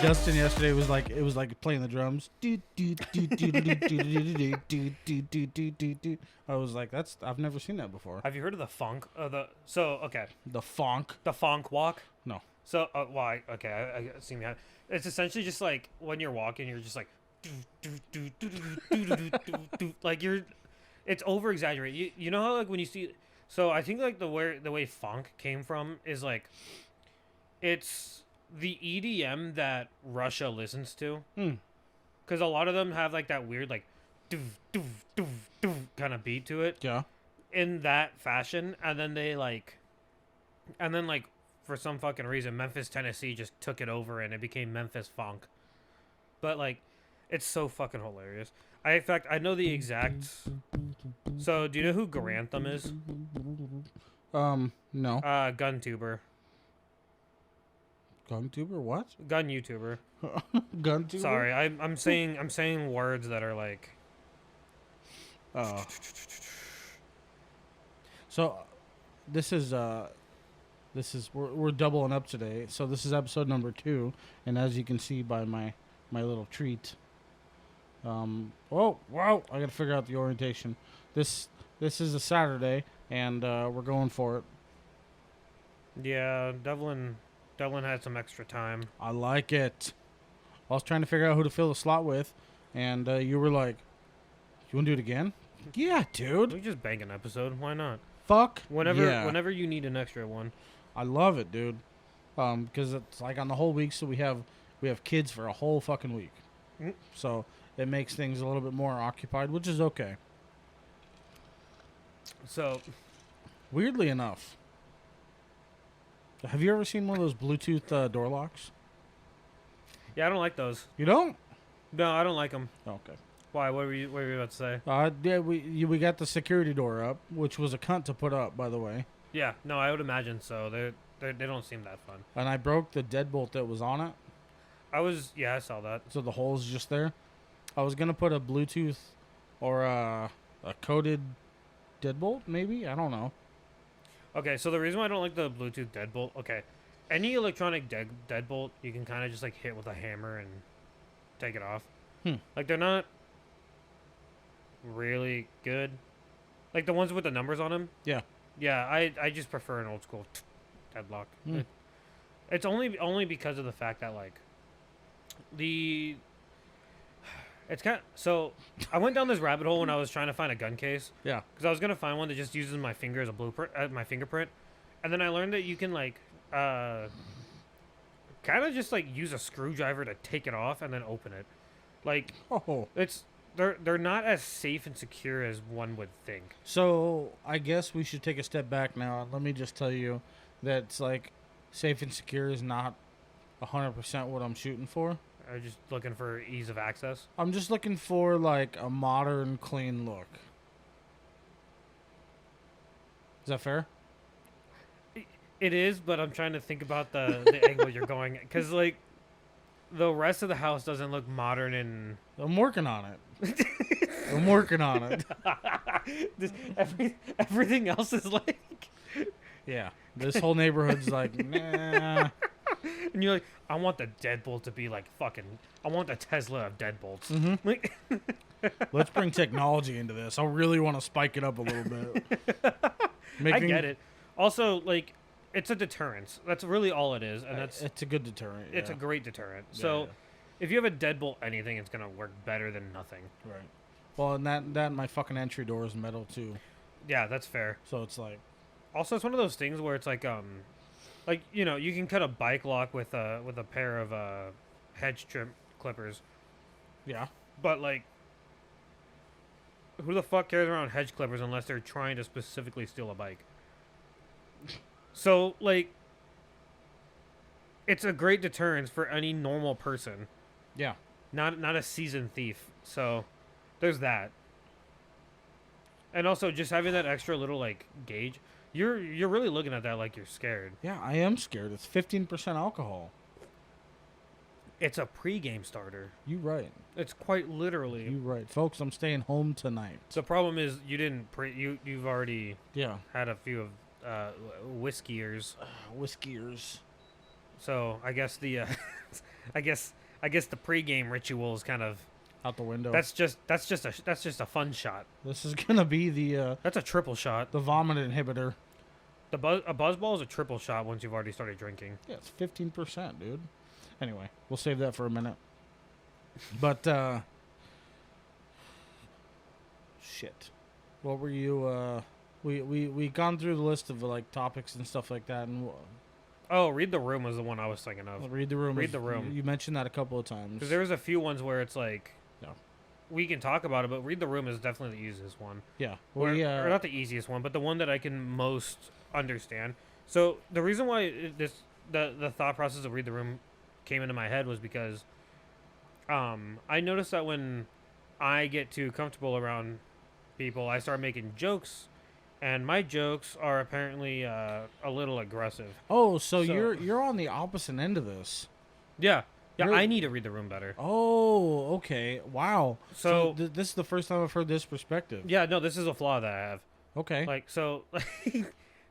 Dustin yesterday was like playing the drums. I was like, I've never seen that before. Have you heard of the funk? Okay. The funk? The funk walk? No. So, why? Okay, I seen that. It's essentially just like when you're walking, you're just like, like it's over exaggerated. You know how like when you see, so I think like the way funk came from is like, it's the EDM that Russia listens to. Because a lot of them have like that weird like, kind of beat to it. Yeah. In that fashion, and then for some fucking reason, Memphis, Tennessee just took it over and it became Memphis funk. But like, it's so fucking hilarious. In fact, I know the exact. So, do you know who Garantham is? No. Gun tuber. Gun tuber? What? Gun YouTuber. Gun tuber? Sorry, I'm saying words that are like. So, this is we're doubling up today. So this is episode number 2, and as you can see by my little treat. Oh wow! I gotta figure out the orientation. This is a Saturday, and we're going for it. Yeah, Devlyn had some extra time. I like it. I was trying to figure out who to fill the slot with, and you were like, "You want to do it again?" Yeah, dude. We just bank an episode. Why not? Fuck. Whenever you need an extra one. I love it, dude. Because it's like on the whole week, so we have kids for a whole fucking week. So it makes things a little bit more occupied, which is okay. So, weirdly enough, have you ever seen one of those Bluetooth door locks? Yeah, I don't like those. You don't? No, I don't like them. Okay. Why? What were you about to say? Yeah, we got the security door up, which was a cunt to put up, by the way. Yeah, no, I would imagine so. They don't seem that fun. And I broke the deadbolt that was on it. I saw that. So the hole's just there. I was gonna put a Bluetooth or a coded deadbolt, maybe. I don't know. Okay, so the reason why I don't like the Bluetooth deadbolt, okay, any electronic deadbolt you can kind of just like hit with a hammer and take it off. Like they're not really good. Like the ones with the numbers on them. Yeah. Yeah, I just prefer an old school deadlock. It's only because of the fact that like it's kind of, so I went down this rabbit hole when I was trying to find a gun case. Yeah. Because I was gonna find one that just uses my finger as a blueprint, my fingerprint, and then I learned that you can like kind of just like use a screwdriver to take it off and then open it. Like they're not as safe and secure as one would think. So I guess we should take a step back now, and let me just tell you that it's like safe and secure is not 100% what I'm shooting for. I'm just looking for ease of access. I'm just looking for like a modern, clean look. Is that fair? It is, but I'm trying to think about the angle you're going, because like the rest of the house doesn't look modern and. I'm working on it. I'm working on it. Everything else is like. Yeah, this whole neighborhood's like, nah. And you're like, I want the deadbolt to be like fucking. I want the Tesla of deadbolts. Mm-hmm. Like, let's bring technology into this. I really want to spike it up a little bit. I get it. Also, like, it's a deterrence. That's really all it is, and it's a good deterrent. It's a great deterrent. So, if you have a deadbolt, anything, it's gonna work better than nothing. Right. Well, and that my fucking entry door is metal too. Yeah, that's fair. So it's like. Also, it's one of those things where it's like you know, you can cut a bike lock with a pair of hedge trim clippers. Yeah. But like, who the fuck carries around hedge clippers unless they're trying to specifically steal a bike? So like, it's a great deterrence for any normal person. Yeah. Not a seasoned thief. So there's that. And also just having that extra little like gauge. You're really looking at that like you're scared. Yeah, I am scared. It's 15% alcohol. It's a pre-game starter. You right. It's quite literally. You right, folks. I'm staying home tonight. The problem is you didn't you've already had a few of whiskiers. Whiskiers. So I guess the I guess the pregame ritual is kind of Out the window. that's just a fun shot. This is gonna be the That's a triple shot. vomit inhibitor. A buzzball is a triple shot once you've already started drinking. Yeah, it's 15%, dude. Anyway, we'll save that for a minute. But shit. What were you? We gone through the list of like topics and stuff like that, and Oh, Read the Room was the one I was thinking of. read the room. Read the Room. You mentioned that a couple of times. Because there was a few ones where it's like, Yeah. we can talk about it, but Read the Room is definitely the easiest one. Yeah. Or not the easiest one, but the one that I can most understand. So the reason why the thought process of Read the Room came into my head was because I noticed that when I get too comfortable around people, I start making jokes, and my jokes are apparently a little aggressive. Oh, so you're on the opposite end of this. Yeah. Yeah, Really? I need to read the room better. Oh, okay. Wow. So this is the first time I've heard this perspective. yeah, no, this is a flaw that I have. Okay. Like, so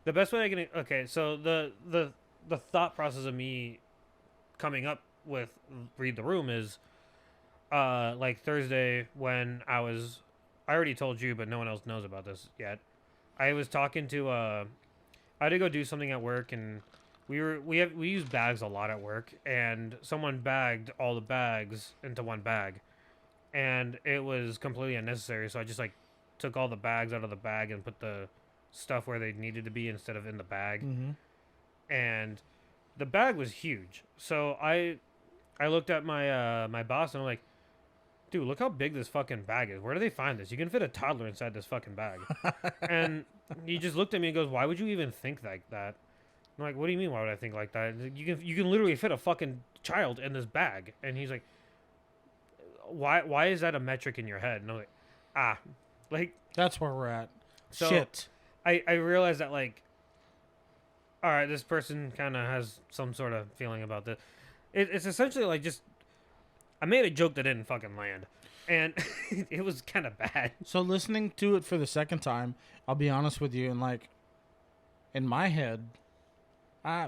the best way I can, okay, so the thought process of me coming up with Read the Room is like Thursday when I already told you, but no one else knows about this yet. I was talking to I had to go do something at work, and we use bags a lot at work, and someone bagged all the bags into one bag, and it was completely unnecessary. So I just like took all the bags out of the bag and put the stuff where they needed to be instead of in the bag. Mm-hmm. And the bag was huge. So I looked at my my boss, and I'm like, dude, look how big this fucking bag is. Where do they find this? You can fit a toddler inside this fucking bag. And he just looked at me and goes, why would you even think like that? I'm like, what do you mean, why would I think like that? You can literally fit a fucking child in this bag. And he's like, why is that a metric in your head? And I'm like, like, That's where we're at. so Shit. I realized that, like, all right, this person kind of has some sort of feeling about this. It's essentially like just, I made a joke that didn't fucking land, and it was kind of bad. So listening to it for the second time, I'll be honest with you, and like, in my head,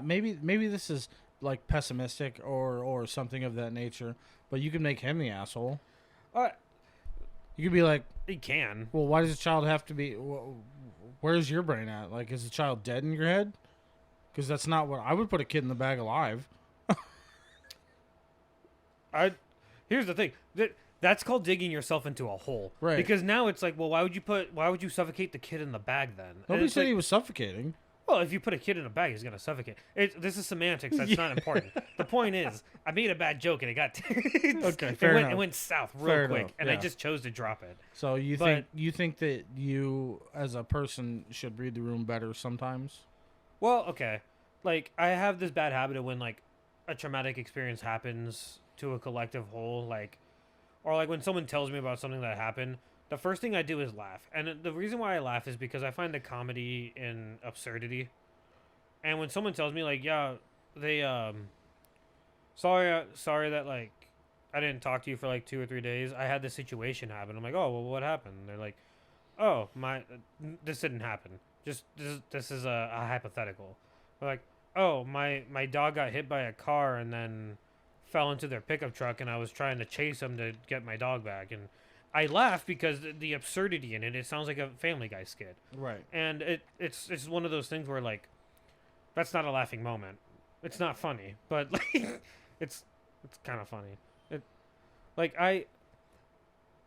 maybe this is like pessimistic or something of that nature, but you can make him the asshole. You could be like, He can. well, why does the child have to be? Where's your brain at? Like, is the child dead in your head? Because that's not what I would put a kid in the bag alive. Here's the thing. That's called digging yourself into a hole. Right. Because now it's like, well, why would you suffocate the kid in the bag then? And Nobody it's said like, he was suffocating. well, if you put a kid in a bag, he's gonna suffocate. This is semantics. That's not important. The point is, I made a bad joke and it got Okay, fair enough. It went south real Fair quick, enough, and I yeah. just chose to drop it. So you think that you as a person should read the room better sometimes? Well, okay. Like, I have this bad habit of when, like, a traumatic experience happens to a collective whole, like, or like when someone tells me about something that happened, the first thing I do is laugh. And the reason why I laugh is because I find the comedy in absurdity. And when someone tells me, like, yeah, they, sorry that, like, I didn't talk to you for, like, 2 or 3 days. I had this situation happen. I'm like, oh, well, what happened? And they're like, oh, this didn't happen. This is a hypothetical. They're like, oh, my dog got hit by a car and then fell into their pickup truck, and I was trying to chase him to get my dog back. And I laugh because the absurdity in it sounds like a Family Guy skit. Right. And it's one of those things where, like, that's not a laughing moment. It's not funny, but, like, it's kind of funny.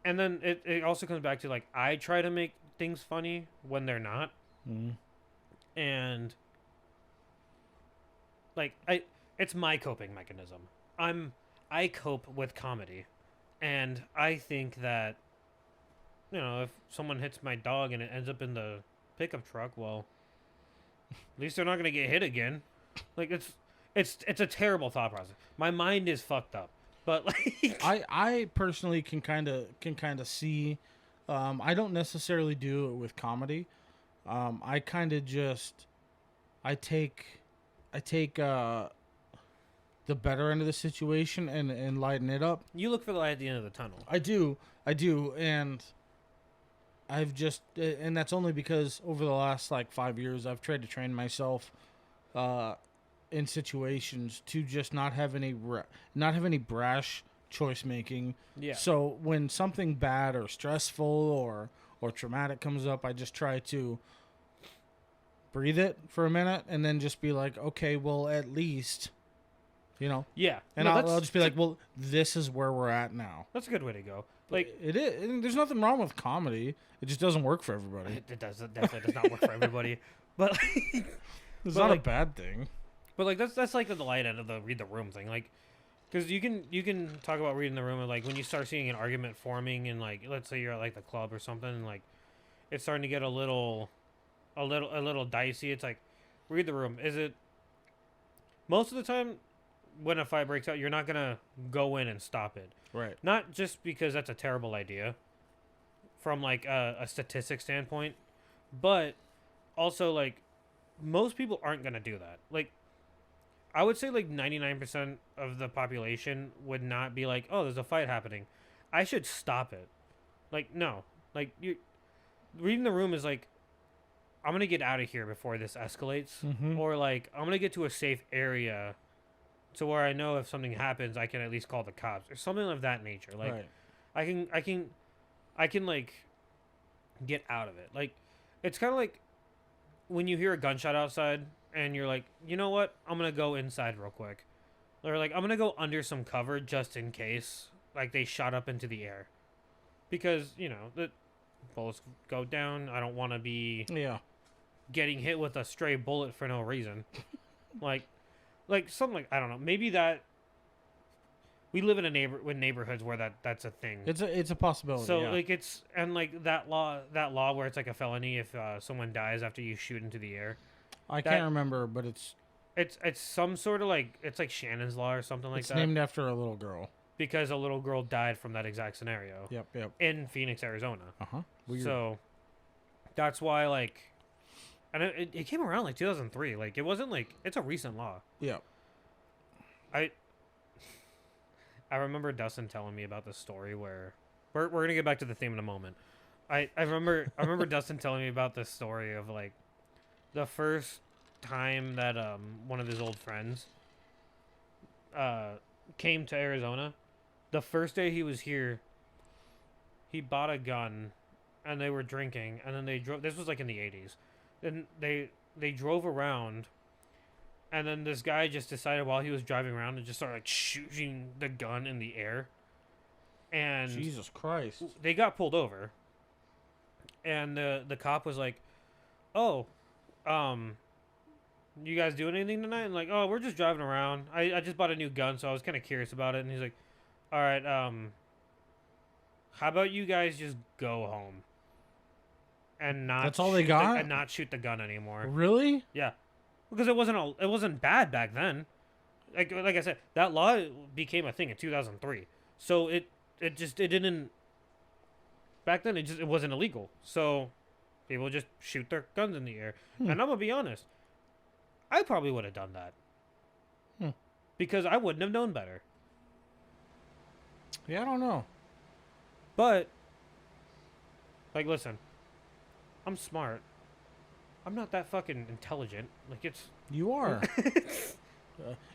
And then it also comes back to, like, I try to make things funny when they're not. Mm. And, like, it's my coping mechanism. I cope with comedy, and I think that, you know, if someone hits my dog and it ends up in the pickup truck, well, at least they're not gonna get hit again. Like, it's a terrible thought process. My mind is fucked up, but, like, I personally can kind of see. I don't necessarily do it with comedy. I kind of just I take the better end of the situation and lighten it up. you look for the light at the end of the tunnel. I do, and I've just, and that's only because over the last like 5 years I've tried to train myself in situations to just not have any brash choice making. Yeah. So when something bad or stressful or traumatic comes up, I just try to breathe it for a minute and then just be like, okay, well, at least, Yeah. and No, I'll just be like, well, this is where we're at now. that's a good way to go. Like, It is. And there's nothing wrong with comedy. It just doesn't work for everybody. it definitely does not work for everybody. But It's but, not like, a bad thing. but like that's like the light end of the read the room thing. Like, because you can talk about reading the room and like when you start seeing an argument forming and like let's say you're at like the club or something and like it's starting to get a little dicey. It's like read the room. Is it most of the time when a fight breaks out, you're not gonna go in and stop it. Right. Not just because that's a terrible idea from like a statistic standpoint, but also like most people aren't going to do that. Like I would say like 99% of the population would not be like, "Oh, there's a fight happening. I should stop it." Like no. Like you reading the room is like I'm going to get out of here before this escalates or like I'm going to get to a safe area to where I know if something happens, I can at least call the cops or something of that nature. Like, right. I can like get out of it. Like, it's kind of like when you hear a gunshot outside and you're like, you know what? I'm gonna go inside real quick, or like I'm gonna go under some cover just in case like they shot up into the air, because the bullets go down. I don't want to be getting hit with a stray bullet for no reason, like something like I don't know. Maybe that we live in with neighborhoods where that's a thing. It's a possibility. So yeah. like it's and like that law where it's like a felony if someone dies after you shoot into the air. I can't remember, but it's some sort of like it's like Shannon's law or something like that. It's named after a little girl because a little girl died from that exact scenario. Yep. In Phoenix, Arizona. Weird. So that's why like. And it came around like 2003. Like it wasn't like it's a recent law. Yeah. I remember Dustin telling me about this story where we're gonna get back to the theme in a moment. I remember Dustin telling me about this story of like the first time that one of his old friends came to Arizona. The first day he was here, he bought a gun, and they were drinking, and then they drove. This was like in the 80s. And they drove around, and then this guy just decided while he was driving around to just start like shooting the gun in the air. And Jesus Christ. They got pulled over. And the cop was like, "Oh, you guys doing anything tonight?" And like, "Oh, we're just driving around. I just bought a new gun, so I was kind of curious about it." And he's like, "All right, how about you guys just go home?" And not That's all they got? and not shoot the gun anymore. Really? Yeah, because it wasn't bad back then. Like I said, that law became a thing in 2003. So it didn't back then. It wasn't illegal. So people just shoot their guns in the air. And I'm gonna be honest, I probably would have done that because I wouldn't have known better. Yeah, I don't know. But like, listen. I'm smart. I'm not that fucking intelligent. Like it's. You are.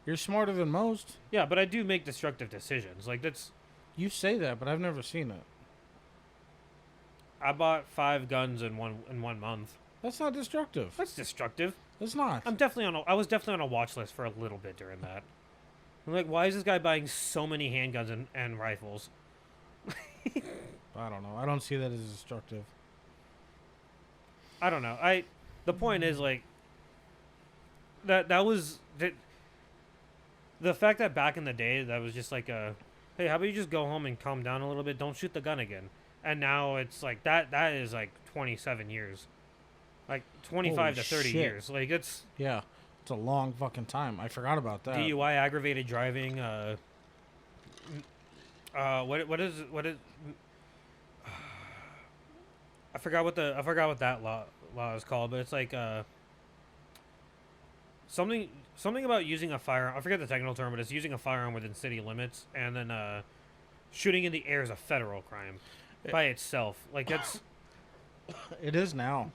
You're smarter than most. Yeah, but I do make destructive decisions. Like that's. You say that, but I've never seen it. I bought 5 guns in one month. That's not destructive. That's destructive. It's not. I was definitely on a watch list for a little bit during that. I'm like, why is this guy buying so many handguns and rifles? I don't know. I don't see that as destructive. I don't know. The point is like that was the fact that back in the day that was just like a hey, how about you just go home and calm down a little bit, don't shoot the gun again. And now it's like that is like 27 years. Like 25 Holy to 30 shit. years. Like it's a long fucking time. I forgot about that. DUI, aggravated driving, what is I forgot what that law is called, but it's like something about using a firearm. I forget the technical term, but it's using a firearm within city limits, and then shooting in the air is a federal crime by itself. Like that's It is now.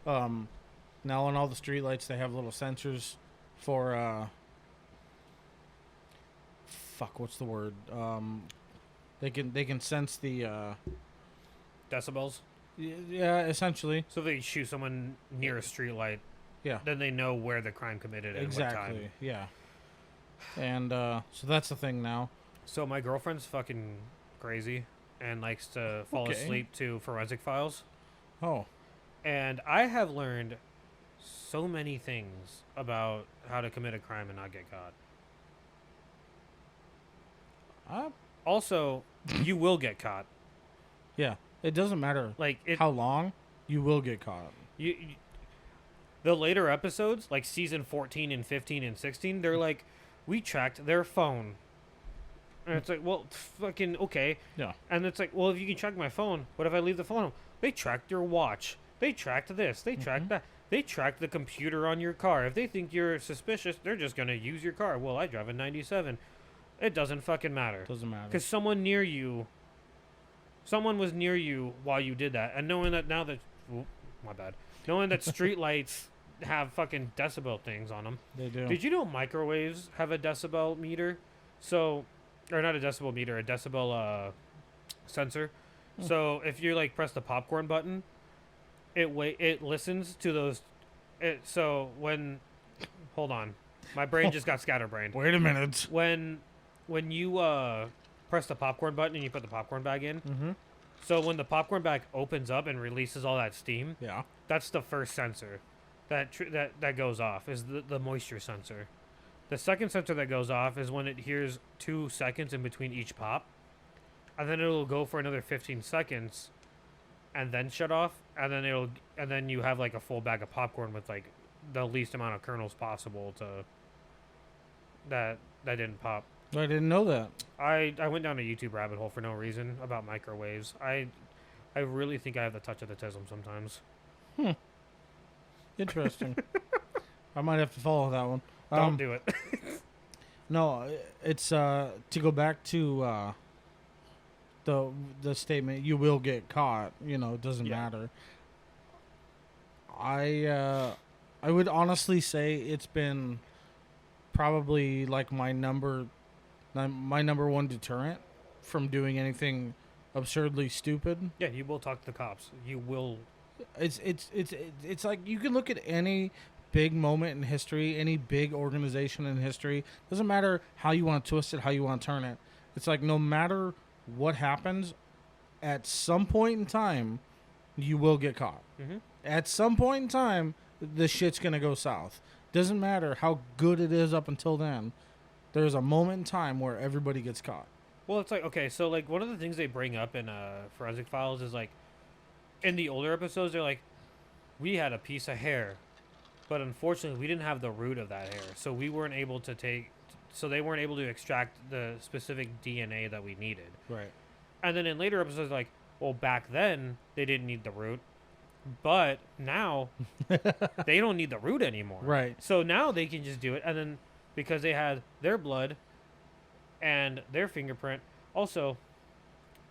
Now on all the streetlights they have little sensors for fuck, what's the word? They can sense the Decibels. yeah, essentially. So if they shoot someone near a street light, Yeah. then they know where the crime committed and what time. Exactly. Yeah. And so that's the thing now. So my girlfriend's fucking crazy and likes to fall Okay. asleep to forensic files. Oh. And I have learned so many things about how to commit a crime and not get caught. Also, you will get caught. Yeah. It doesn't matter Like how long, you will get caught. you the later episodes, like season 14 and 15 and 16, they're like, we tracked their phone. And it's like, well, fucking okay. Yeah. And it's like, well, if you can track my phone, what if I leave the phone home? They tracked your watch. They tracked this. They tracked that. They tracked the computer on your car. If they think you're suspicious, they're just going to use your car. Well, I drive a 97. It doesn't fucking matter. Doesn't matter. Because someone was near you while you did that. And knowing that now that, my bad. Knowing that street lights have fucking decibel things on them. They do. Did you know microwaves have a decibel meter? So, or not a decibel meter, a decibel sensor. So if you like press the popcorn button, it listens to those. So when, hold on, my brain just got scatterbrained. Wait a minute. When you press the popcorn button and you put the popcorn bag in, Mm-hmm. so when the popcorn bag opens up and releases all that steam, Yeah. that's the first sensor that goes off, is the moisture sensor. The second sensor that goes off is when it hears 2 seconds in between each pop, and then it'll go for another 15 seconds and then shut off, and then you have like a full bag of popcorn with like the least amount of kernels possible to that didn't pop. I didn't know that. I went down a YouTube rabbit hole for no reason about microwaves. I really think I have the touch of the tism sometimes. Interesting. I might have to follow that one. Don't do it. No, it's to go back to the statement. You will get caught. You know, it doesn't Yeah. matter. I would honestly say it's been probably like my number one deterrent from doing anything absurdly stupid. Yeah, you will talk to the cops. You will. It's like you can look at any big moment in history, any big organization in history. Doesn't matter how you want to twist it, how you want to turn it. It's like no matter what happens, at some point in time, you will get caught. Mm-hmm. At some point in time, the shit's gonna go south. Doesn't matter how good it is up until then. There's a moment in time where everybody gets caught. Well, it's like, okay, so like one of the things they bring up in forensic files is like, in the older episodes, they're like, we had a piece of hair, but unfortunately we didn't have the root of that hair, so we weren't able to they weren't able to extract the specific DNA that we needed. Right. And then in later episodes, like, well, back then they didn't need the root, but now they don't need the root anymore. Right. So now they can just do it, and then because they had their blood and their fingerprint, also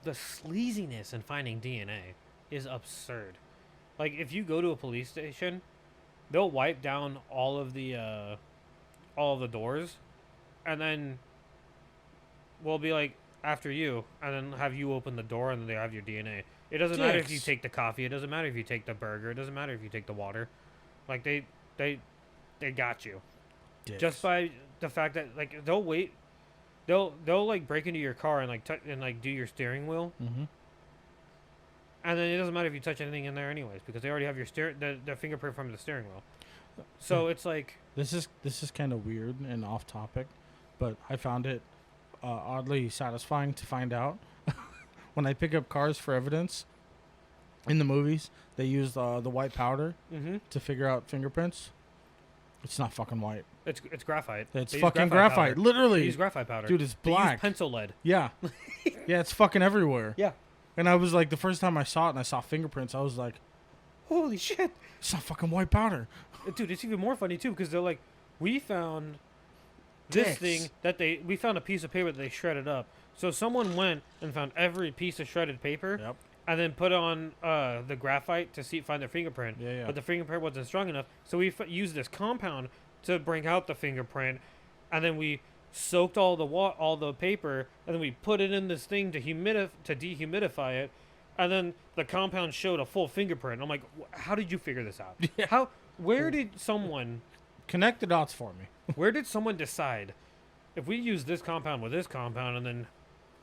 the sleaziness in finding DNA is absurd. Like, if you go to a police station, they'll wipe down all of the doors, and then we'll be like, after you, and then have you open the door, and then they have your DNA. It doesn't matter if you Dicks. take the coffee. It doesn't matter if you take the burger. It doesn't matter if you take the water. Like, they got you. Dicks. Just by the fact that, like, they'll wait. They'll like break into your car and like do your steering wheel. Mm-hmm. And then it doesn't matter if you touch anything in there anyways, because they already have your the fingerprint from the steering wheel. So it's like, This is kind of weird and off topic, but I found it oddly satisfying to find out when I pick up cars for evidence. In the movies, they use the white powder to figure out fingerprints. It's not fucking white. it's graphite. It's They use fucking graphite. powder. They Literally, use graphite powder. dude, it's They use black. pencil lead. Yeah, yeah, it's fucking everywhere. Yeah. And I was like, the first time I saw it and I saw fingerprints, I was like, Holy shit. it's not fucking white powder. Dude, it's even more funny too, because they're like, we found this Dicks. thing we found a piece of paper that they shredded up. So someone went and found every piece of shredded paper Yep. and then put on the graphite to find their fingerprint. Yeah, yeah. But the fingerprint wasn't strong enough, so we used this compound to bring out the fingerprint, and then we soaked all the paper, and then we put it in this thing to dehumidify it, and then the compound showed a full fingerprint. I'm like, how did you figure this out? Yeah. How? Where did someone? Connect the dots for me. Where did someone decide if we use this compound with this compound and then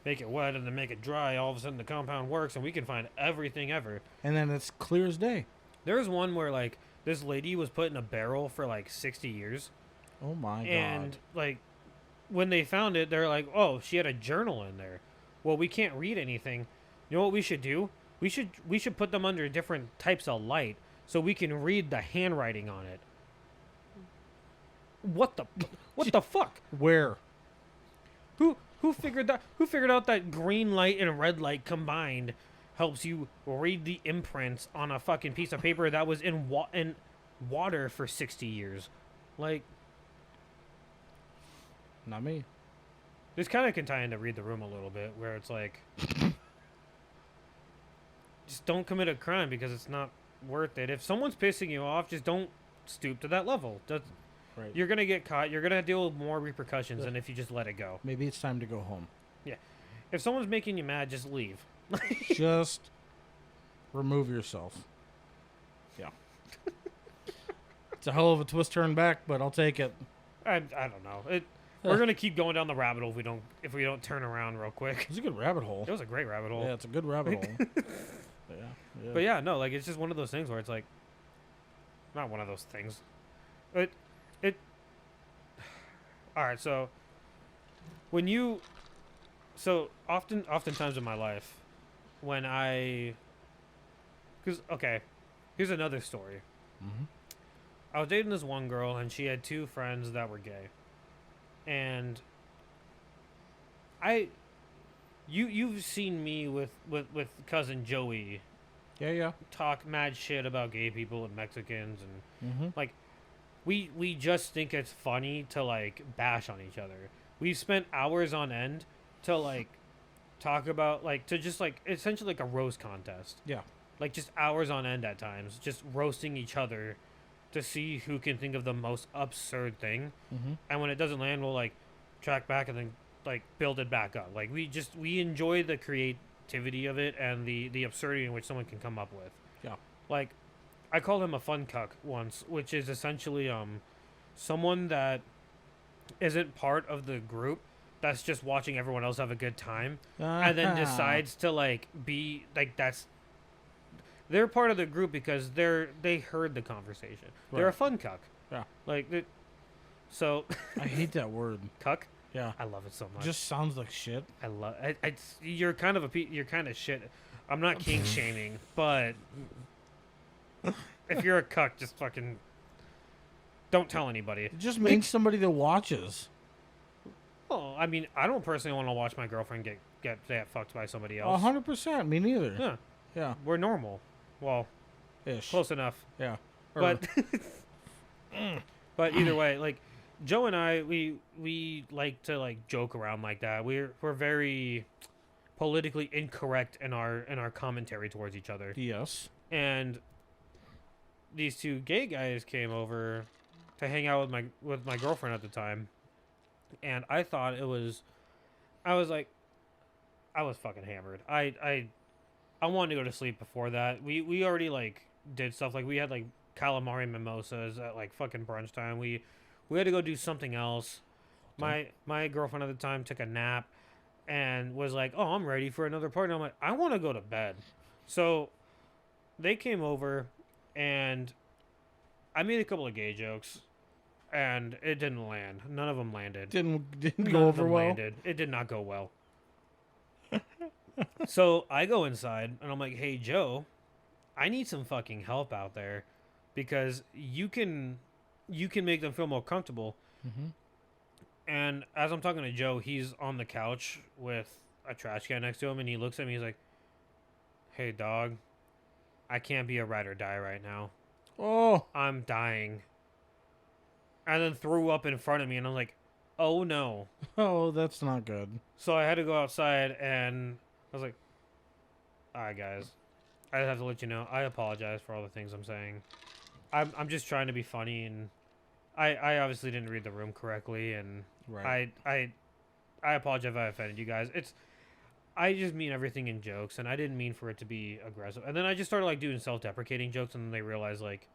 make it wet and then make it dry, all of a sudden the compound works and we can find everything ever? And then it's clear as day. There was one where like this lady was put in a barrel for like 60 years. Oh my And god. like when they found it, they're like, "Oh, she had a journal in there." Well, we can't read anything. You know what we should do? We should put them under different types of light so we can read the handwriting on it. What the fuck? Where? Who figured that? Who figured out that green light and red light combined helps you read the imprints on a fucking piece of paper that was in water for 60 years? Like, Not me. this kind of can tie into Read the Room a little bit, where it's like, just don't commit a crime because it's not worth it. If someone's pissing you off, just don't stoop to that level. Right. You're gonna get caught. You're gonna deal with more repercussions than if you just let it go. Maybe it's time to go home. If someone's making you mad, just leave. Just remove yourself. Yeah. It's a hell of a twist turn back, but I'll take it. I don't know. We're gonna keep going down the rabbit hole if we don't turn around real quick. It's a good rabbit hole. It was a great rabbit hole. Yeah, it's a good rabbit hole. Yeah. But yeah, no, like it's just one of those things where it's like, not one of those things. It. All right, so oftentimes in my life, okay, here's another story. Mm-hmm. I was dating this one girl, and she had two friends that were gay, and you've seen me with cousin Joey Yeah. talk mad shit about gay people and Mexicans, and Mm-hmm. like we just think it's funny to like bash on each other. We've spent hours on end to like talk about like to just like essentially like a roast contest. Yeah. Like just hours on end at times, just roasting each other to see who can think of the most absurd thing. Mm-hmm. And when it doesn't land, we'll like track back and then like build it back up. Like we enjoy the creativity of it and the absurdity in which someone can come up with. Yeah. Like I called him a fun cuck once, which is essentially someone that isn't part of the group, that's just watching everyone else have a good time, and then decides to like be like they're part of the group because they heard the conversation. Right. They're a fun cuck. Yeah. Like so I hate that word. cuck. Yeah. I love it so much. Just sounds like shit. I love it. You're kind of shit. I'm not king shaming, but if you're a cuck, just fucking don't tell anybody. It just means somebody that watches. Well, I mean, I don't personally want to watch my girlfriend get fucked by somebody else. 100%. Me neither. Yeah, Yeah. we're normal. Well, Ish. close enough. Yeah. But but either way, like Joe and I, we like to like joke around like that. We're very politically incorrect in our commentary towards each other. Yes. And these two gay guys came over to hang out with my girlfriend at the time, and I thought I was fucking hammered. I wanted to go to sleep before that. We already like did stuff, like we had like calamari mimosas at like fucking brunch time. We had to go do something else. My girlfriend at the time took a nap and was like, "Oh, I'm ready for another party." I'm like, "I want to go to bed." So they came over and I made a couple of gay jokes and it didn't land. None of them landed. Didn't None go of over them well. landed. It did not go well. So I go inside and I'm like, "Hey Joe, I need some fucking help out there because you can make them feel more comfortable." Mm-hmm. And as I'm talking to Joe, he's on the couch with a trash can next to him, and he looks at me. He's like, "Hey dog, I can't be a ride or die right now. Oh. I'm dying." And then threw up in front of me, and I'm like, "Oh no." Oh, that's not good. So I had to go outside, and I was like, "All right, guys, I have to let you know. I apologize for all the things I'm saying. I'm just trying to be funny, and I obviously didn't read the room correctly, and Right. I apologize if I offended you guys. I just mean everything in jokes, and I didn't mean for it to be aggressive. And then I just started like doing self-deprecating jokes, and then they realized like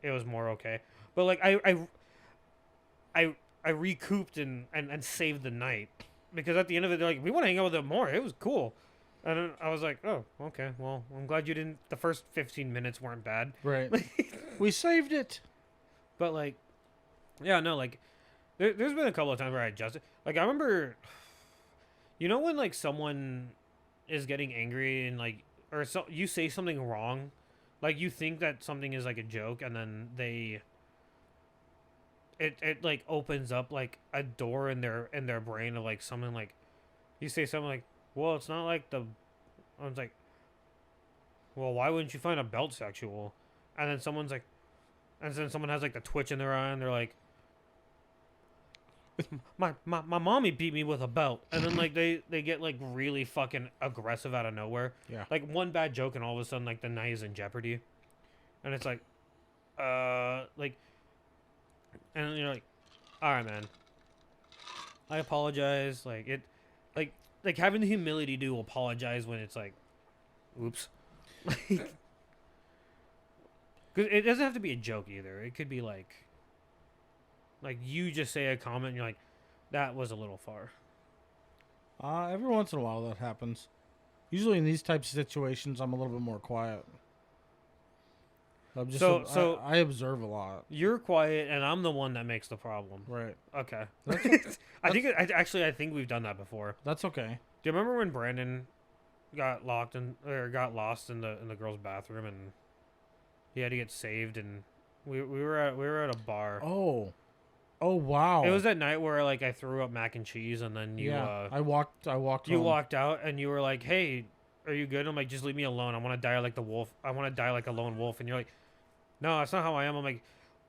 it was more okay. But like I I recouped and saved the night because at the end of it, they're like, we want to hang out with them more. It was cool. And then I was like, oh, okay. Well, I'm glad you didn't. The first 15 minutes weren't bad. Right. We saved it. But like, yeah, no, like, there's been a couple of times where I adjusted. Like, I remember, you know, when like someone is getting angry and like, or so you say something wrong, like you think that something is like a joke, and then it like opens up like a door in their brain of like something like, you say something like, well, it's not like the, I was like, well, why wouldn't you find a belt sexual? And then someone's like, and then someone has like the twitch in their eye, and they're like, my mommy beat me with a belt. And then like they get like really fucking aggressive out of nowhere. Yeah. Like one bad joke, and all of a sudden like the night is in jeopardy. And it's like, like, and you're like, all right, man, I apologize. Like it, like having the humility to apologize when it's like, oops. Because it doesn't have to be a joke either. It could be like you just say a comment and you're like, that was a little far. Every once in a while that happens. Usually in these types of situations, I'm a little bit more quiet. I'm just So I observe a lot. You're quiet, and I'm the one that makes the problem. Right. Okay. That's I think we've done that before. That's okay. Do you remember when Brandon got locked in or got lost in the girls' bathroom, and he had to get saved, and we were at a bar. Oh wow. It was that night where like I threw up mac and cheese, and then you I walked you home. walked out, and you were like, "Hey, are you good?" I'm like, "Just leave me alone. I want to die like the wolf. I want to die like a lone wolf." And you're like, "No, that's not how I am." I'm like,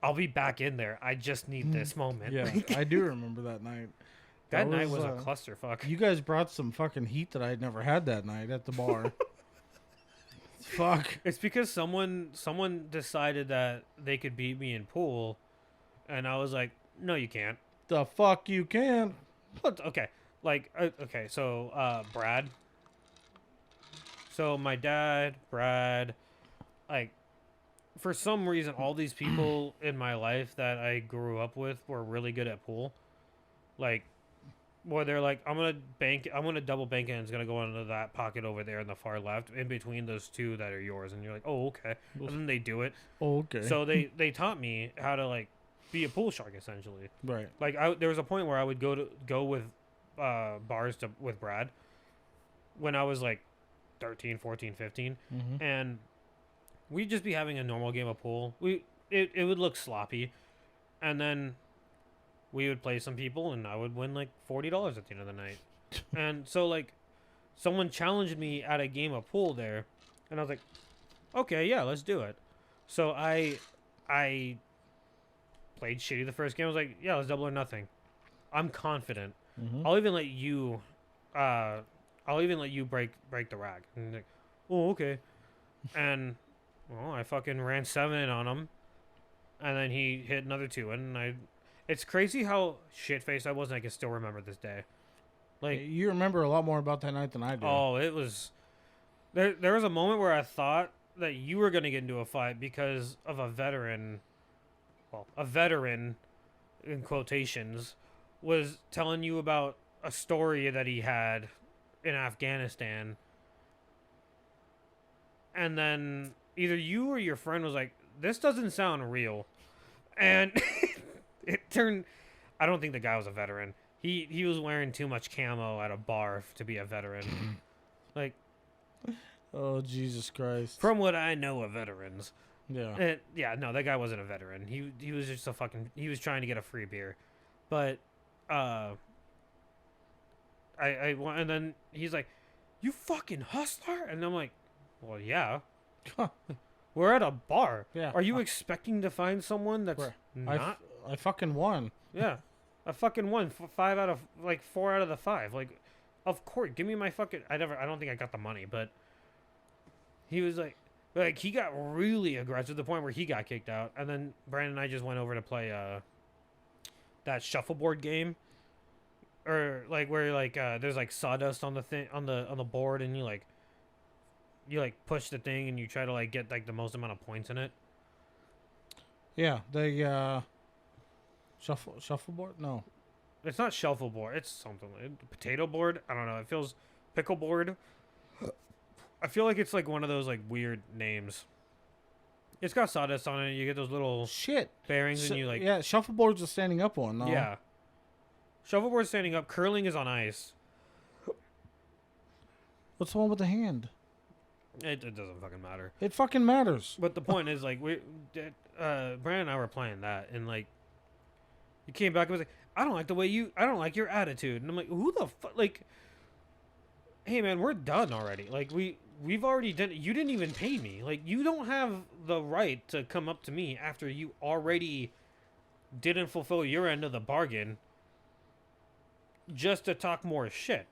"I'll be back in there. I just need this moment." Yeah, I do remember that night. That night was a clusterfuck. You guys brought some fucking heat that I had never had that night at the bar. Fuck. It's because someone decided that they could beat me in pool, and I was like, "No, you can't." The fuck you can. But okay, like okay, so Brad. So my dad, Brad, like for some reason, all these people in my life that I grew up with were really good at pool. Like, where they're like, I'm gonna double bank it, and it's gonna go into that pocket over there in the far left, in between those two that are yours, and you're like, oh okay, and then they do it. Oh, okay. So they taught me how to like be a pool shark essentially. Right. Like there was a point where I would go with bars with Brad when I was like 13, 14, 15, Mm-hmm. and we'd just be having a normal game of pool. It would look sloppy, and then we would play some people, and I would win like $40 at the end of the night. And so like someone challenged me at a game of pool there, and I was like, okay, yeah, let's do it. So I played shitty the first game. I was like, yeah, let's double or nothing. I'm confident. Mm-hmm. I'll even let you break the rack. And like, oh, okay. And well, I fucking ran 7 on him, and then he hit another 2, and it's crazy how shit-faced I was, and I can still remember this day. Like, You remember a lot more about that night than I do. oh, it was there was a moment where I thought that you were going to get into a fight because of a veteran in quotations was telling you about a story that he had in Afghanistan, and then either you or your friend was like, this doesn't sound real, and it turned, I don't think the guy was a veteran. He was wearing too much camo at a bar to be a veteran. Like, Oh, Jesus Christ. from what I know of veterans, Yeah. yeah, no, that guy wasn't a veteran. He was just he was trying to get a free beer, but and then he's like, you fucking hustler, and I'm like, well, yeah, we're at a bar. Yeah. Are you expecting to find someone that's not? I fucking won. Yeah, I fucking won 4 out of the 5. Like, of course, give me my fucking. I don't think I got the money, but he was like he got really aggressive to the point where he got kicked out, and then Brandon and I just went over to play that shuffleboard game or like where like there's like sawdust on the thing on the board, and you like push the thing and you try to like get like the most amount of points in it. Yeah, the shuffleboard. No, It's not shuffleboard. It's something potato board. I don't know. It feels pickle board. I feel like it's like one of those like weird names. It's got sawdust on it. You get those little shit. bearings, and you like Yeah, shuffleboard's a standing up one. No? yeah. Shuffleboard standing up. Curling is on ice. What's the one with the hand? It doesn't fucking matter. It fucking matters. But the point is, like, Brandon and I were playing that, and like, you came back and was like, I don't like your attitude, and I'm like, who the fuck, like, hey man, we're done already. Like we've already done. You didn't even pay me. Like you don't have the right to come up to me after you already didn't fulfill your end of the bargain, just to talk more shit.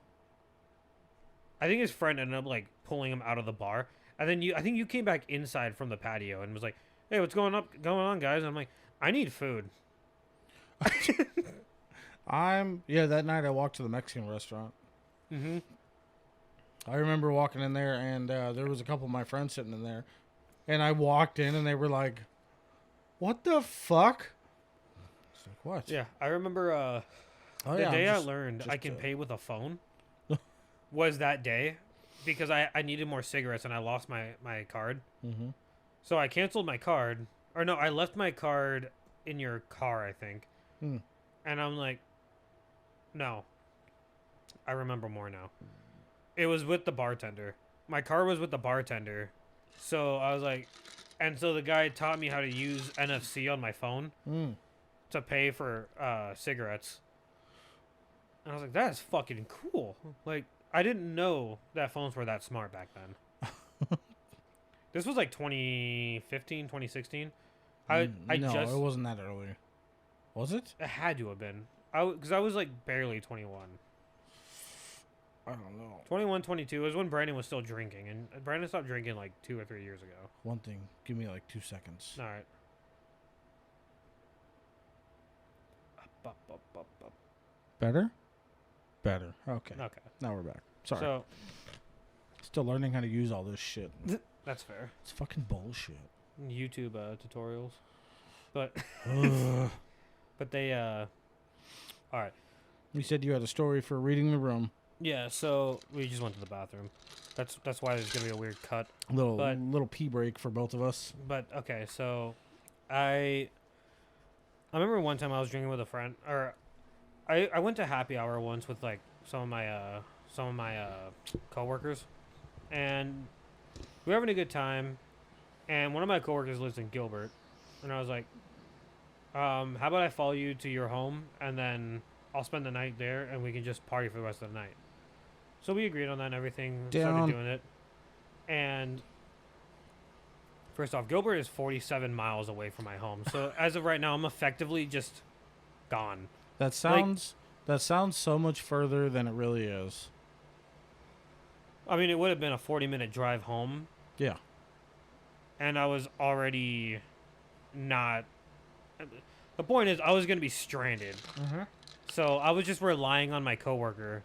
I think his friend ended up like pulling him out of the bar, and then I think you came back inside from the patio and was like, "Hey, what's going on, guys?" And I'm like, "I need food." That night I walked to the Mexican restaurant. Mm-hmm. I remember walking in there, and there was a couple of my friends sitting in there, and I walked in, and they were like, "What the fuck?" It's like, what? Yeah, I remember. The day I learned I can pay with a phone was that day, because I needed more cigarettes and I lost my card. Mm-hmm. So I canceled my card. Or no, I left my card in your car, I think. Mm. And I'm like, no. I remember more now. It was with the bartender. My card was with the bartender. So I was like, and so the guy taught me how to use NFC on my phone to pay for cigarettes. And I was like, that's fucking cool. Like, I didn't know that phones were that smart back then. This was like 2015, 2016. No, it wasn't that early. Was it? It had to have been. Because I was like barely 21. I don't know. 21, 22 is when Brandon was still drinking. And Brandon stopped drinking like 2 or 3 years ago. One thing. Give me like 2 seconds. All right. Better? Better. Okay. Okay. Now we're back. Sorry. So, Still learning how to use all this shit. that's fair. It's fucking bullshit. YouTube tutorials. But Ugh. but they all right. You said you had a story for reading the room. Yeah, so we just went to the bathroom. That's why there's gonna be a weird cut. Little pee break for both of us. But okay, so I remember one time I was drinking with a friend, or I went to happy hour once with like some of my coworkers, and we were having a good time. And one of my coworkers lives in Gilbert, and I was like, how about I follow you to your home, and then I'll spend the night there, and we can just party for the rest of the night. So we agreed on that and everything. Started doing it. And first off, Gilbert is 47 miles away from my home. So as of right now, I'm effectively just gone. That sounds so much further than it really is. I mean, it would have been a 40-minute drive home. Yeah. And I was already not... The point is, I was going to be stranded. Mm-hmm. So I was just relying on my coworker,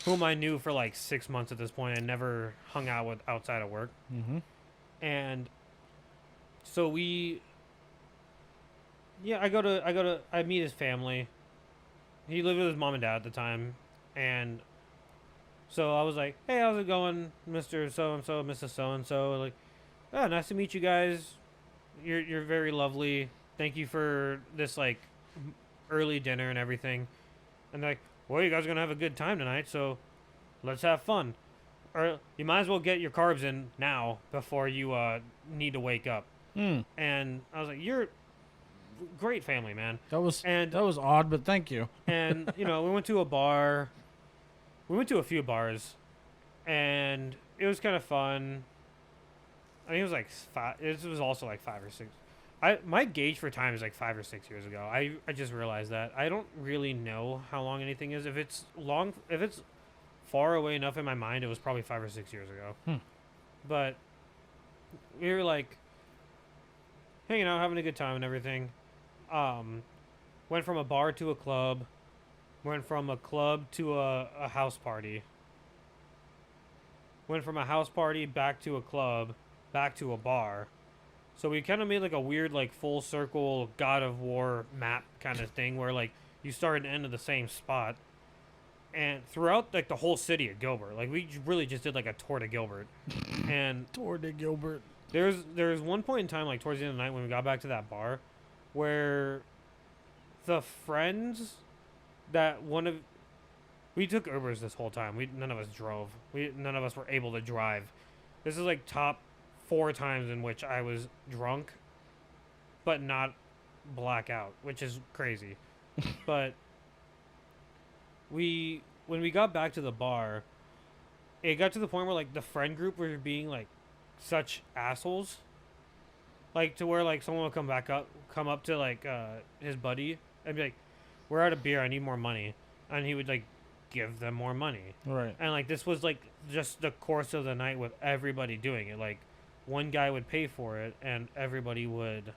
whom I knew for like 6 months at this point and never hung out with outside of work. Mm-hmm. And so I meet his family. He lived with his mom and dad at the time. And so I was like, hey, how's it going, Mr. So-and-so, Mrs. So-and-so? Like, oh, nice to meet you guys. You're very lovely. Thank you for this, like, early dinner and everything. And they're like, well, you guys are going to have a good time tonight, so let's have fun. Or you might as well get your carbs in now before you need to wake up. Mm. And I was like, you're great family, man. That was odd, but thank you. And, you know, we went to a bar. We went to a few bars, and it was kind of fun. I think it was like it was also like 5 or 6. My gauge for time is like 5 or 6 years ago. I just realized that. I don't really know how long anything is. If it's far away enough in my mind, it was probably 5 or 6 years ago. Hmm. But we were like hanging out, having a good time and everything. Went from a bar to a club, Went from a club to a house party. Went from a house party back to a club, back to a bar. So we kind of made like a weird like full circle God of War map kind of thing where like you start and end at the same spot. And throughout like the whole city of Gilbert, like we really just did like a tour to Gilbert. And Tour de Gilbert. there's one point in time like towards the end of the night when we got back to that bar where the friends that one of we took Ubers this whole time. None of us drove. None of us were able to drive. This is like top 4 times in which I was drunk, but not blackout, which is crazy. But when we got back to the bar, it got to the point where like the friend group were being like such assholes, like to where like someone would come up to like his buddy and be like, "We're out of beer. I need more money," and he would like give them more money. Right. And like this was like just the course of the night with everybody doing it. Like one guy would pay for it, and everybody would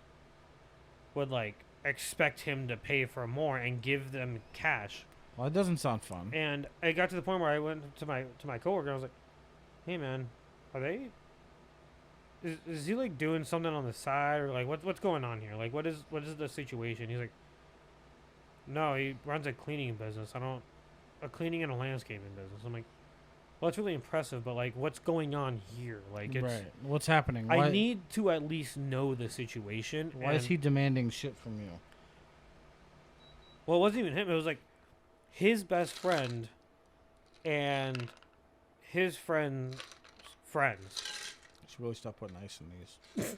like expect him to pay for more and give them cash. Well, it doesn't sound fun. And it got to the point where I went to my coworker and I was like, "Hey man, are they? Is he like doing something on the side or like what's going on here? Like what is the situation?" He's like, "No, he runs a cleaning business. A cleaning and a landscaping business." I'm like, "Well, it's really impressive, but like what's going on here? Like it's Right. What's happening? I need to at least know the situation." Why is he demanding shit from you? Well, it wasn't even him. It was like his best friend and his friend's friends. You should really stop putting ice in these.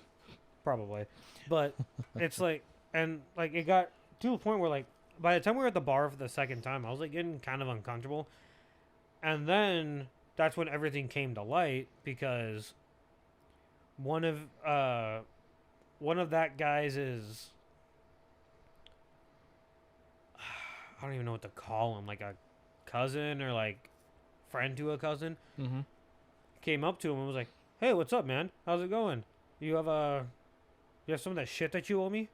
Probably. But it's like, and like it got to a point where like by the time we were at the bar for the second time, I was like getting kind of uncomfortable. And then that's when everything came to light because one of that guy's is I don't even know what to call him, like a cousin or like friend to a cousin, Mm-hmm. came up to him and was like, "Hey, what's up, man? How's it going? You have some of that shit that you owe me?"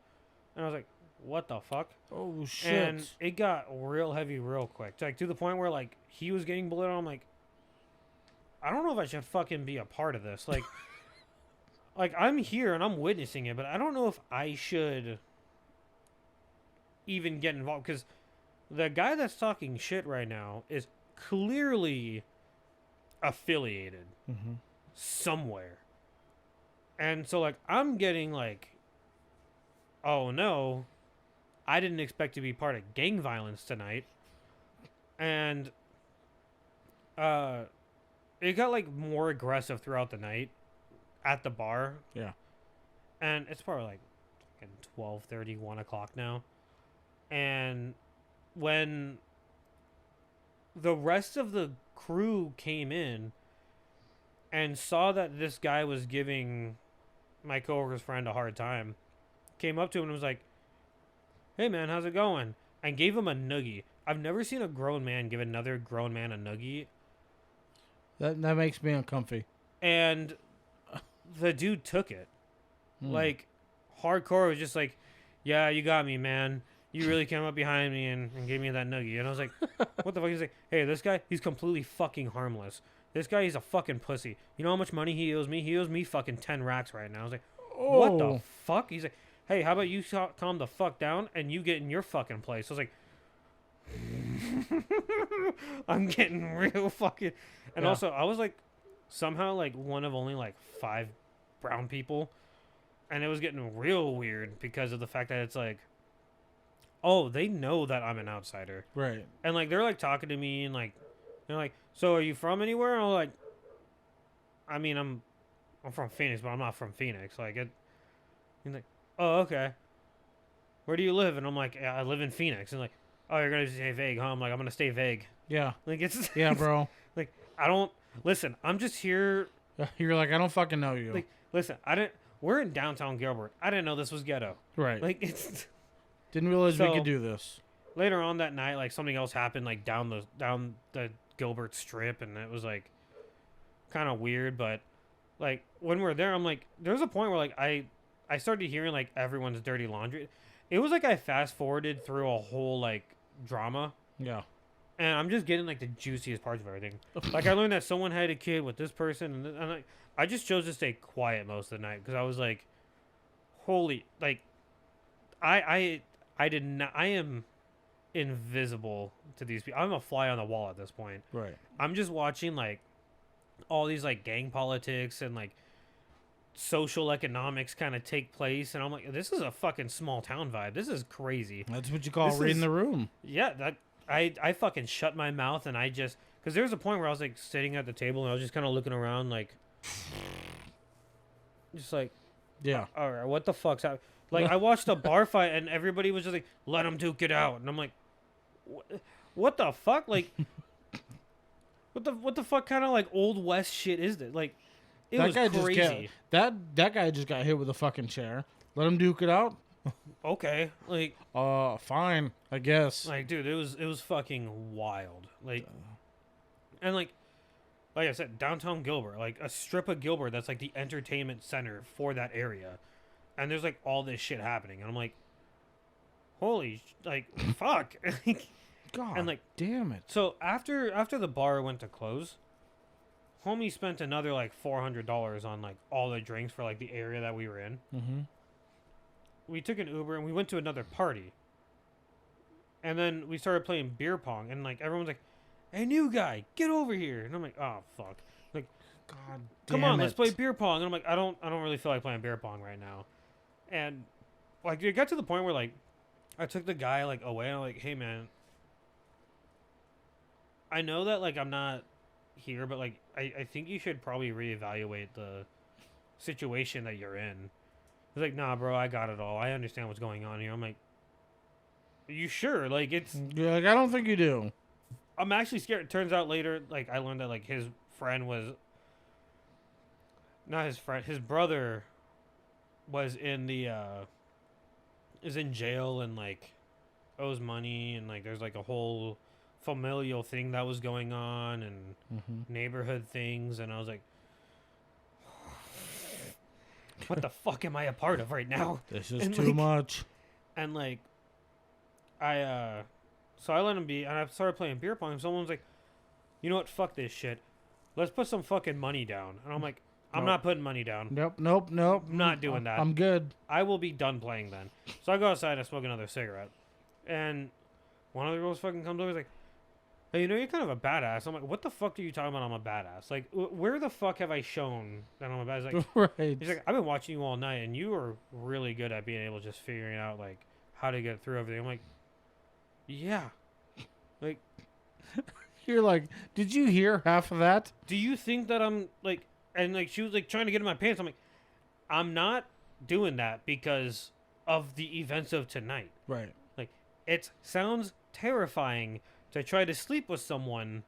And I was like, "What the fuck?" Oh shit! And it got real heavy real quick, like to the point where like he was getting belittled. I'm like, I don't know if I should fucking be a part of this. Like, like I'm here and I'm witnessing it, but I don't know if I should even get involved because the guy that's talking shit right now is clearly affiliated Mm-hmm. somewhere. And so like I'm getting like, oh no, I didn't expect to be part of gang violence tonight. And it got like more aggressive throughout the night at the bar. Yeah. And it's probably like 12:30, 1 o'clock now. And when the rest of the crew came in and saw that this guy was giving my coworker's friend a hard time, came up to him and was like, "Hey man, how's it going?" And gave him a noogie. I've never seen a grown man give another grown man a noogie. That makes me uncomfy. And the dude took it. Like, hardcore was just like, "Yeah, you got me, man. You really came up behind me and gave me that noogie." And I was like, what the fuck? He's like, "Hey, this guy, he's completely fucking harmless. This guy, he's a fucking pussy. You know how much money he owes me? He owes me fucking 10 racks right now." I was like, what the fuck? He's like, "Hey, how about you calm the fuck down and you get in your fucking place?" I was like, I'm getting real fucking... And Yeah. also, I was like, somehow like one of only like 5 brown people. And it was getting real weird because of the fact that it's like, oh, they know that I'm an outsider. Right. And like they're like talking to me and like they're like, "So are you from anywhere?" And I'm like, I mean, I'm from Phoenix, but I'm not from Phoenix. Like it. He's like, "Oh, okay. Where do you live?" And I'm like, "Yeah, I live in Phoenix." And like, "Oh, you're gonna stay vague, huh?" I'm like, "I'm gonna stay vague." Yeah. Like it's Yeah, bro. like I don't listen. I'm just here. You're like, I don't fucking know you. Like listen, I didn't. We're in downtown Gilbert. I didn't know this was ghetto. Right. Like it's. Didn't realize we So- could do this. Later on that night, like something else happened, like down the Gilbert Strip, and it was like kind of weird. But like when we're there, I'm like, there's a point where like I started hearing like everyone's dirty laundry. It was like I fast forwarded through a whole like drama Yeah. And I'm just getting like the juiciest parts of everything. Like I learned that someone had a kid with this person, and like I just chose to stay quiet most of the night because I was like, holy, like I did not. I am invisible to these people. I'm a fly on the wall at this point. Right. I'm just watching like all these like gang politics and like social economics kind of take place, and I'm like, this is a fucking small town vibe. This is crazy. That's what you call This reading is- the room. Yeah, that I fucking shut my mouth and I just because there was a point where I was like sitting at the table and I was just kind of looking around like, just like, Yeah. all right, what the fuck's happening? Like I watched a bar fight and everybody was just like, let them duke it out, and I'm like, what the fuck? Like, what the fuck kind of like old west shit is this? Like, it was crazy. That guy just got hit with a fucking chair. Let him duke it out. Okay, like Fine, I guess. dude, it was fucking wild. Like, and like I said, downtown Gilbert, like a strip of Gilbert that's like the entertainment center for that area, and there's like all this shit happening, and I'm like, holy, like fuck, God, and like, damn it. so after the bar went to close, homie spent another like $400 on like all the drinks for like the area that we were in. Mm-hmm. We took an Uber and we went to another party. And then we started playing beer pong, and like everyone's like, "Hey, new guy, get over here!" And I'm like, "Oh fuck!" Like, God, come damn on, let's it. play beer pong. And I'm like, I don't really feel like playing beer pong right now. And like it got to the point where like I took the guy like away, and I'm like, "Hey man, I know that like I'm not here, but like I think you should probably reevaluate the situation that you're in." He's like, "Nah, bro, I got it all. I understand what's going on here." I'm like, "Are you sure?" Like it's. Yeah, like, I don't think you do. I'm actually scared. It turns out later, like I learned that like his friend was not his friend, his brother was in the is in jail and like owes money, and like there's like a whole familial thing that was going on and Mm-hmm. neighborhood things, and I was like, what the fuck am I a part of right now? This is And, too like, much. And like so I let him be, and I started playing beer pong, and someone's like, you know what, fuck this shit, let's put some fucking money down. And I'm like, I'm Nope. not putting money down. Nope. I'm not doing that. I'm good. I will be done playing then. So I go outside and I smoke another cigarette, and one of the girls fucking comes over, is like, hey, you know, you're kind of a badass. I'm like, what the fuck are you talking about? I'm a badass. Like, where the fuck have I shown that I'm a badass? He's like, Right. he's like, I've been watching you all night, and you are really good at being able to just figuring out like how to get through everything. I'm like, yeah. Like, You're like, did you hear half of that? do you think that I'm like, and like she was like trying to get in my pants. I'm like, I'm not doing that because of the events of tonight. Right. Like, it sounds terrifying to try to sleep with someone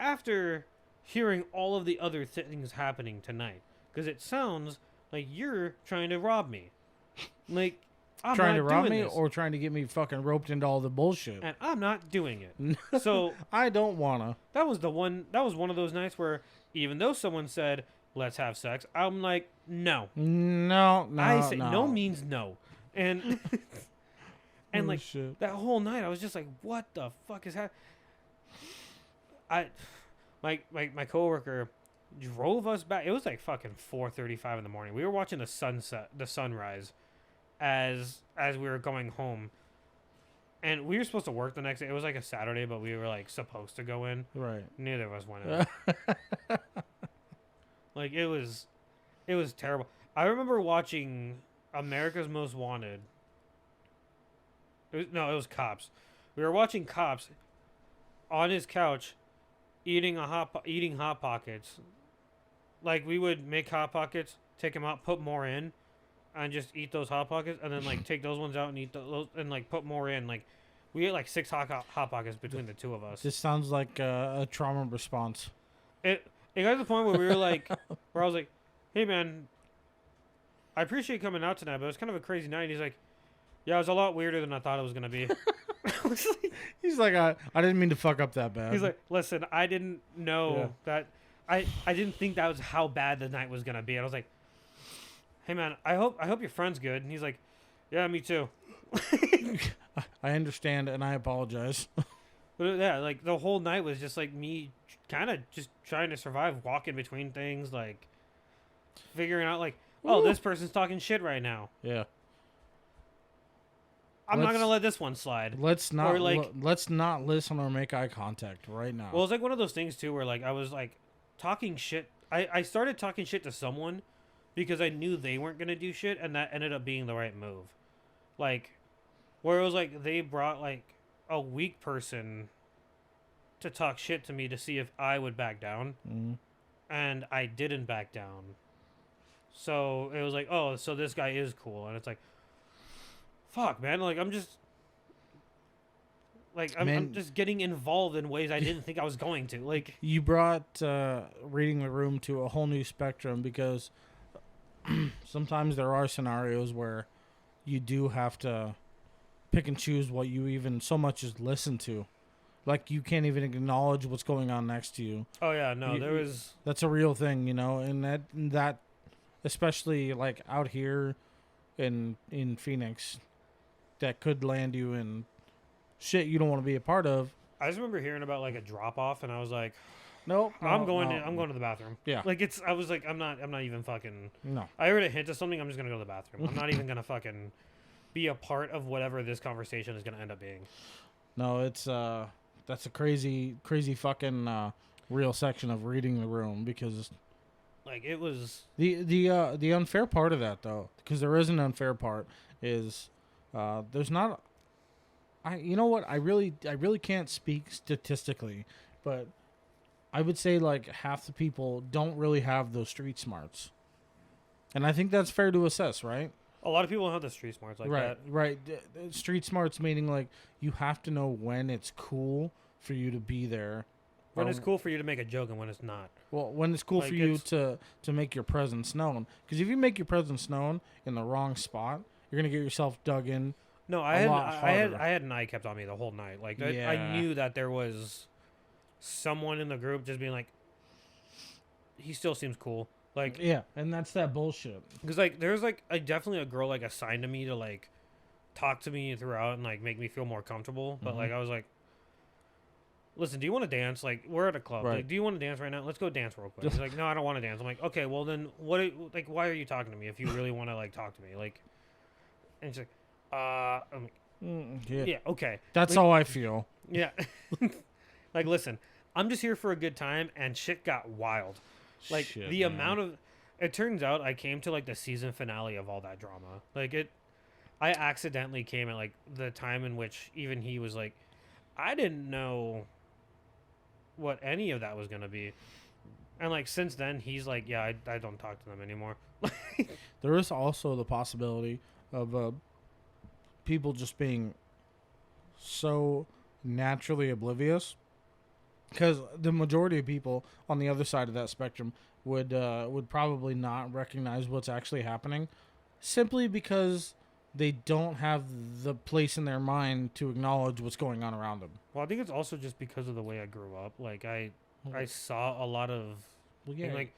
after hearing all of the other things happening tonight, because it sounds like you're trying to rob me. Like, I'm Trying not to rob doing me this, or trying to get me fucking roped into all the bullshit. and I'm not doing it. So I don't wanna. that was one of those nights where even though someone said let's have sex, I'm like, no. No. I say no means no. And and Oh, like shit. that whole night I was just like, what the fuck is happening? My coworker drove us back. It was like fucking 4:35 in the morning. We were watching the sunrise as we were going home. And we were supposed to work the next day. It was like a Saturday, but we were like supposed to go in. Right. Neither of us went in. Like it was terrible. I remember watching America's Most Wanted. It was Cops. We were watching Cops on his couch, eating hot pockets. Like we would make hot pockets, take them out, put more in, and just eat those hot pockets, and then like take those ones out and eat those, and like put more in. Like we ate like 6 hot pockets between the two of us. This sounds like a trauma response. It got to the point where we were like, where I was like, hey man, I appreciate you coming out tonight, but it was kind of a crazy night. And he's like, yeah, it was a lot weirder than I thought it was gonna be. I was like, He's like, I didn't mean to fuck up that bad. he's like, listen, I didn't know Yeah. that. I didn't think that was how bad the night was gonna be. And I was like, hey man, I hope your friend's good. And he's like, yeah, me too. I understand and I apologize. But yeah, like the whole night was just like me kind of just trying to survive, walking between things, like figuring out like, oh, Woo. this person's talking shit right now. Yeah. I'm not gonna let this one slide. Let's not Or like, let's not listen or make eye contact right now. well, it's like one of those things too, where like I was like talking shit. I started talking shit to someone because I knew they weren't gonna do shit, and that ended up being the right move. Like, where it was like they brought like a weak person to talk shit to me to see if I would back down, Mhm. and I didn't back down. So it was like, oh, so this guy is cool, and it's like, fuck, man. Like I'm just like I'm just getting involved in ways I didn't think I was going to. Like, You brought reading the room to a whole new spectrum because sometimes there are scenarios where you do have to pick and choose what you even so much as listen to. Like you can't even acknowledge what's going on next to you. oh yeah, no, You- there was. That's a real thing, and that especially like out here in Phoenix, that could land you in shit you don't want to be a part of. I just remember hearing about like a drop off, and I was like, Nope. I'm going to the bathroom. Yeah. Like I was like, I'm not even fucking. No. I heard a hint of something. I'm just gonna go to the bathroom. I'm not even gonna fucking be a part of whatever this conversation is gonna end up being. No, it's that's a crazy fucking real section of reading the room because Like it was. the unfair part of that though, because there is an unfair part, is there's not. You know what, I really can't speak statistically, but I would say like half the people don't really have those street smarts, and I think that's fair to assess, right? A lot of people don't have the street smarts like that. Right. Street smarts meaning like you have to know when it's cool for you to be there. When it's cool for you to make a joke and when it's not. Well, when it's cool Like, for you it's- to make your presence known. Because if you make your presence known in the wrong spot, you're gonna get yourself dug in. No, A lot harder. I had an eye kept on me the whole night. Like I Yeah. knew that there was someone in the group just being like, he still seems cool. Like, Yeah, and that's that bullshit. because like there's like definitely a girl like assigned to me to like talk to me throughout and like make me feel more comfortable. But like I was like, listen, do you want to dance? Like we're at a club. Right. Like, do you want to dance right now? Let's go dance real quick. He's like, no, I don't want to dance. I'm like, okay, well then what? Like, why are you talking to me if you really want to like talk to me? Like, and she's like, I'm like, Yeah. yeah, okay. That's Like, how I feel. yeah. Like, listen, I'm just here for a good time, and shit got wild. Like, Shit, the man. amount of. It turns out I came to, like, the season finale of all that drama. Like, I accidentally came at, like, the time in which even he was like, I didn't know what any of that was going to be. And, like, since then, he's like, yeah, I don't talk to them anymore. There is also the possibility of people just being so naturally oblivious, because the majority of people on the other side of that spectrum would probably not recognize what's actually happening, simply because they don't have the place in their mind to acknowledge what's going on around them. Well, I think it's also just because of the way I grew up. Like, I saw a lot of. Well, And, like,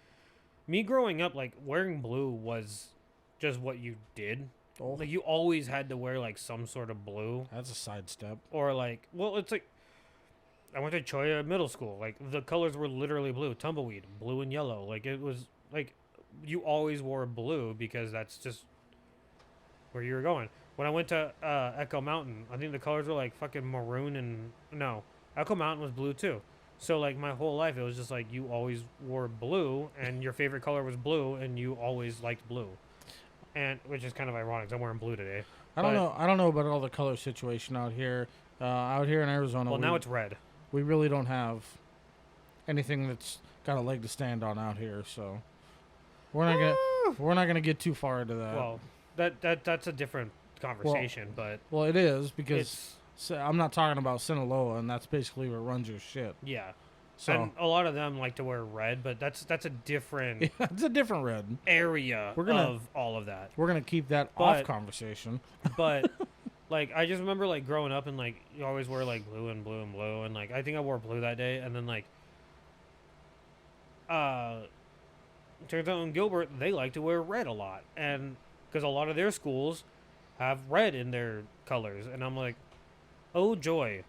me growing up, like, wearing blue was just what you did. Oh, Like, you always had to wear, like, some sort of blue. that's a sidestep. Or, like, well, it's like, I went to Choya Middle School. Like, the colors were literally blue. Tumbleweed, blue and yellow. Like, it was, like, you always wore blue because that's just where you were going. When I went to Echo Mountain, I think the colors were, like, fucking maroon and, no, Echo Mountain was blue, too. So, like, my whole life, it was just, like, you always wore blue, and your favorite color was blue, and you always liked blue. And, which is kind of ironic, 'cause I'm wearing blue today. I don't know about all the color situation out here. Out here in Arizona, Well, now it's red. we really don't have anything that's got a leg to stand on out here. So we're not gonna get too far into that. Well, that's a different conversation, but Well, it is because it's, I'm not talking about Sinaloa, and that's basically what runs your shit. yeah. So And a lot of them like to wear red, but that's a different it's a different red. area We're gonna- of all of that. We're gonna keep that off But- conversation. But like I just remember like growing up and like you always wear like blue and blue and blue and like I think I wore blue that day and then like turns out in Gilbert they like to wear red a lot and because a lot of their schools have red in their colors, and I'm like, oh joy,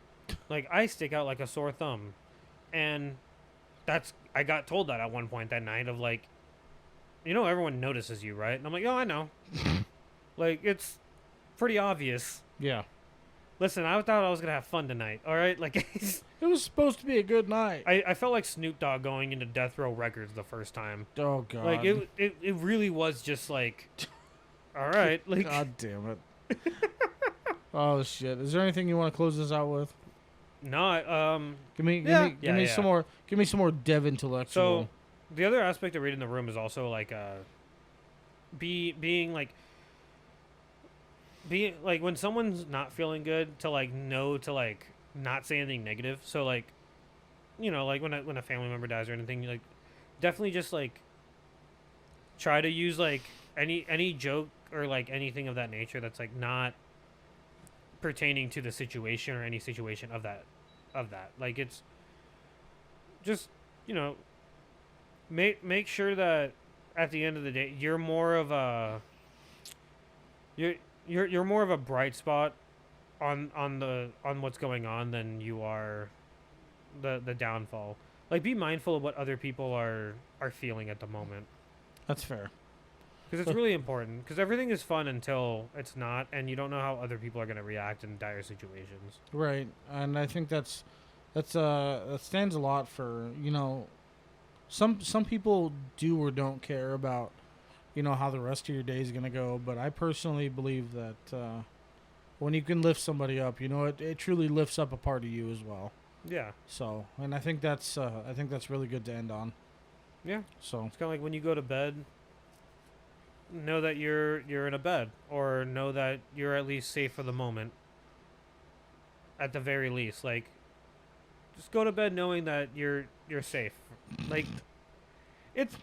like I stick out like a sore thumb, and I got told that at one point that night of like, everyone notices you, right? And I'm like, oh, I know, like it's pretty obvious. Yeah. Listen, I thought I was gonna have fun tonight. All right, like It was supposed to be a good night. I felt like Snoop Dogg going into Death Row Records the first time. Oh god. Like it really was just like, all right, like God damn it. Oh shit. Is there anything you want to close this out with? no, Give me Yeah. some more. Give me some more dev intellectual. So the other aspect of reading the room is also like being when someone's not feeling good to like know to like not say anything negative. So like, like when a family member dies or anything, like definitely just like try to use like any joke or like anything of that nature that's like not pertaining to the situation or any situation of that like it's just make sure that at the end of the day you're more of a you're more of a bright spot on what's going on than you are the downfall. Like be mindful of what other people are feeling at the moment, That's fair. because it's really important, because everything is fun until it's not, and you don't know how other people are going to react in dire situations. Right. And I think that stands a lot for, some people do or don't care about, how the rest of your day is going to go, but I personally believe that when you can lift somebody up, it truly lifts up a part of you as well. Yeah. So, and I think that's really good to end on. Yeah. So, It's kind of like when you go to bed, know that you're in a bed, or know that you're at least safe for the moment. At the very least, like just go to bed knowing that you're safe. Like it's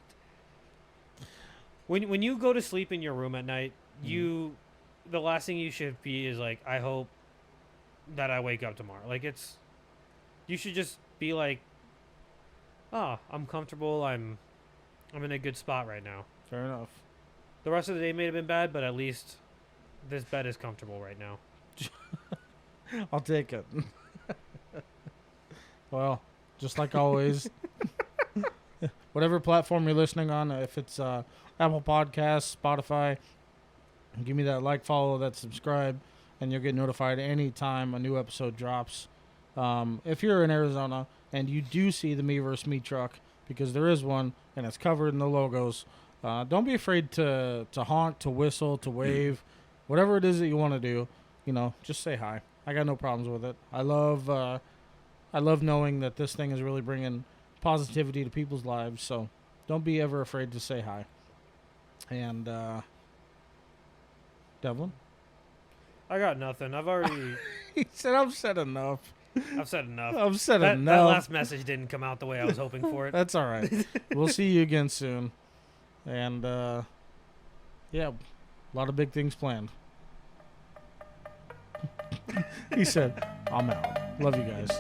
when you go to sleep in your room at night, the last thing you should be is like, I hope that I wake up tomorrow. Like you should just be like, oh, I'm comfortable. I'm in a good spot right now. fair enough. The rest of the day may have been bad, but at least this bed is comfortable right now. I'll take it. Well, just like always, whatever platform you're listening on, if it's Apple Podcasts, Spotify, give me that like, follow, that subscribe, and you'll get notified anytime a new episode drops. If you're in Arizona and you do see the Me vs. Me truck, because there is one and it's covered in the logos, don't be afraid to honk, to whistle, to wave, whatever it is that you want to do. Just say hi. I got no problems with it. I love knowing that this thing is really bringing positivity to people's lives. So don't be ever afraid to say hi. And Devlyn, I got nothing. I've already. he said, "I've said enough. I've said enough. I've said That enough." last message didn't come out the way I was hoping for it. That's all right. We'll see you again soon. And yeah, a lot of big things planned. He said, "I'm out. Love you guys."